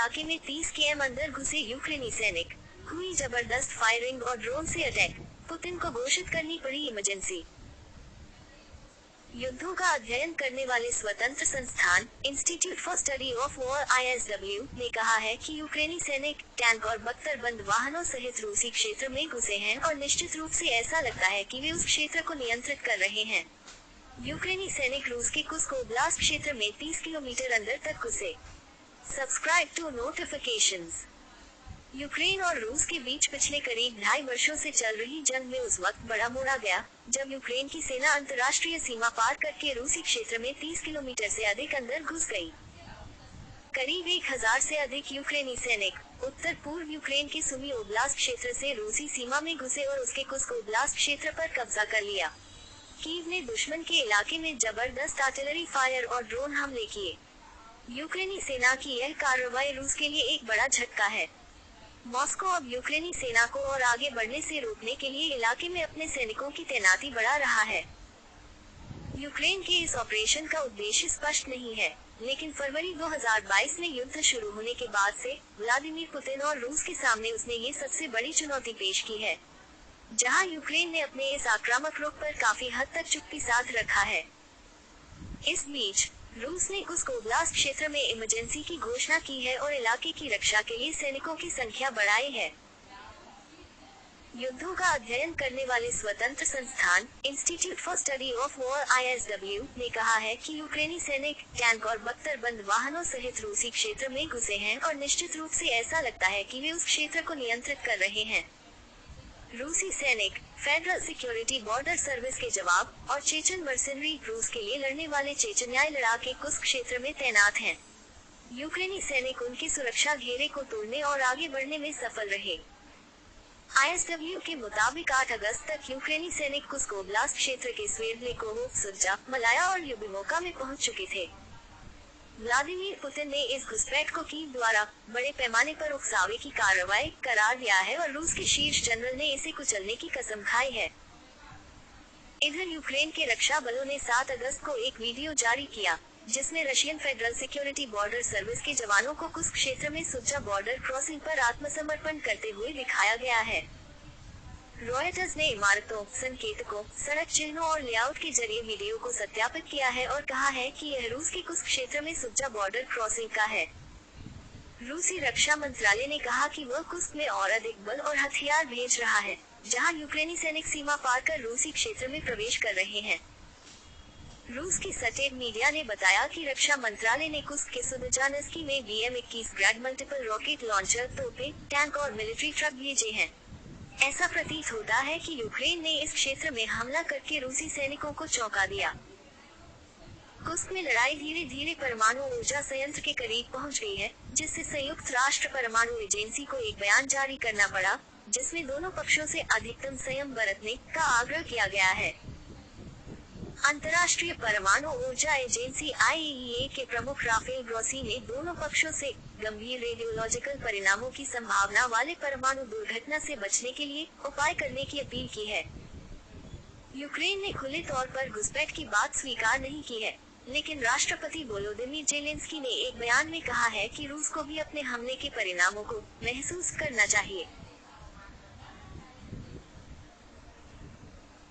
इलाके में 30 km अंदर घुसे यूक्रेनी सैनिक, हुई जबरदस्त फायरिंग और ड्रोन से अटैक, पुतिन को घोषित करनी पड़ी इमरजेंसी। युद्धों का अध्ययन करने वाले स्वतंत्र संस्थान institute for study of war (ISW) ने कहा है कि यूक्रेनी सैनिक टैंक और बख्तरबंद वाहनों सहित रूसी क्षेत्र में घुसे हैं और निश्चित रूप से ऐसा लगता है कि वे उस क्षेत्र को नियंत्रित कर रहे हैं। यूक्रेनी सैनिक रूस के कुस्क ओब्लास्ट क्षेत्र में 30 किलोमीटर अंदर तक घुसे। Subscribe to notifications. यूक्रेन और रूस के बीच पिछले करीब 2.5 वर्षों से चल रही जंग में उस वक्त बड़ा मोड़ आ गया जब यूक्रेन की सेना अंतर्राष्ट्रीय सीमा पार करके रूसी क्षेत्र में 30 किलोमीटर से अधिक अंदर घुस गई। करीब 1000 से अधिक यूक्रेनी सैनिक उत्तर पूर्व यूक्रेन के सुमी ओब्लास्ट क्षेत्र से रूसी सीमा में घुसे और उसके कुस्क ओब्लास्ट क्षेत्र पर कब्जा कर लिया। कीव ने दुश्मन के इलाके में जबरदस्त आर्टिलरी फायर और ड्रोन हमले किए। यूक्रेनी सेना की यह कार्रवाई रूस के लिए एक बड़ा झटका है। मॉस्को अब यूक्रेनी सेना को और आगे बढ़ने से रोकने के लिए इलाके में अपने सैनिकों की तैनाती बढ़ा रहा है। यूक्रेन के इस ऑपरेशन का उद्देश्य स्पष्ट नहीं है, लेकिन फरवरी 2022 में युद्ध शुरू होने के बाद से व्लादिमीर पुतिन और रूस के सामने उसने ये सबसे बड़ी चुनौती पेश की है, जहां यूक्रेन ने अपने इस आक्रामक रुख पर काफी हद तक चुप्पी साध रखा है। इस बीच रूस ने कुस्क ओब्लास्ट क्षेत्र में इमरजेंसी की घोषणा की है और इलाके की रक्षा के लिए सैनिकों की संख्या बढ़ाई है। युद्धों का अध्ययन करने वाले स्वतंत्र संस्थान institute for study of war (ISW) ने कहा है कि यूक्रेनी सैनिक टैंक और बख्तरबंद वाहनों सहित रूसी क्षेत्र में घुसे हैं और निश्चित रूप से ऐसा लगता है कि वे उस क्षेत्र को नियंत्रित कर रहे हैं। रूसी सैनिक फेडरल सिक्योरिटी बॉर्डर सर्विस के जवाब और चेचन मर्सिनरी रूस के लिए लड़ने वाले चेचन्याई लड़ाके कुस्क क्षेत्र में तैनात हैं। यूक्रेनी सैनिक उनके सुरक्षा घेरे को तोड़ने और आगे बढ़ने में सफल रहे। ISW के मुताबिक 8 अगस्त तक यूक्रेनी सैनिक कुस्क ओब्लास्ट क्षेत्र के स्वेर्डलेकोव, सुरजा, मलाया और ल्यूबिमोका में पहुंच चुके थे। व्लादिमीर पुतिन ने इस घुसपैठ को कीव द्वारा बड़े पैमाने पर उकसावे की कार्रवाई करार दिया है और रूस के शीर्ष जनरल ने इसे कुचलने की कसम खाई है। इधर यूक्रेन के रक्षा बलों ने 7 अगस्त को एक वीडियो जारी किया, जिसमें Russian federal security border service के जवानों को कुस्क क्षेत्र में सुरजा बॉर्डर क्रॉसिंग पर आत्मसमर्पण करते हुए दिखाया गया है। रॉयटर्स ने इमारतों, संकेतकों, सड़क चिन्हों और लेआउट के जरिए वीडियो को सत्यापित किया है और कहा है कि यह रूस के कुस्क क्षेत्र में सुरजा बॉर्डर क्रॉसिंग का है। रूसी रक्षा मंत्रालय ने कहा कि वह कुस्क में और अधिक बल और हथियार भेज रहा है, जहां यूक्रेनी सैनिक सीमा पार कर रूसी क्षेत्र में प्रवेश कर रहे हैं। रूस की स्टेट मीडिया ने बताया कि रक्षा मंत्रालय ने कुस्क के सुदजानस्की में BM-21 Grad multiple rocket launcher, तोपें, टैंक और मिलिट्री ट्रक भेजे हैं। ऐसा प्रतीत होता है कि यूक्रेन ने इस क्षेत्र में हमला करके रूसी सैनिकों को चौंका दिया। कुस्क में लड़ाई धीरे धीरे परमाणु ऊर्जा संयंत्र के करीब पहुंच गई है, जिससे संयुक्त राष्ट्र परमाणु एजेंसी को एक बयान जारी करना पड़ा, जिसमें दोनों पक्षों से अधिकतम संयम बरतने का आग्रह किया गया है। अंतर्राष्ट्रीय परमाणु ऊर्जा एजेंसी IAEA के प्रमुख राफेल ग्रोसी ने दोनों पक्षों से गंभीर रेडियोलॉजिकल परिणामों की संभावना वाले परमाणु दुर्घटना से बचने के लिए उपाय करने की अपील की है। यूक्रेन ने खुले तौर पर घुसपैठ की बात स्वीकार नहीं की है, लेकिन राष्ट्रपति वोलोदिमीर जेलेंस्की ने एक बयान में कहा है कि रूस को भी अपने हमले के परिणामों को महसूस करना चाहिए।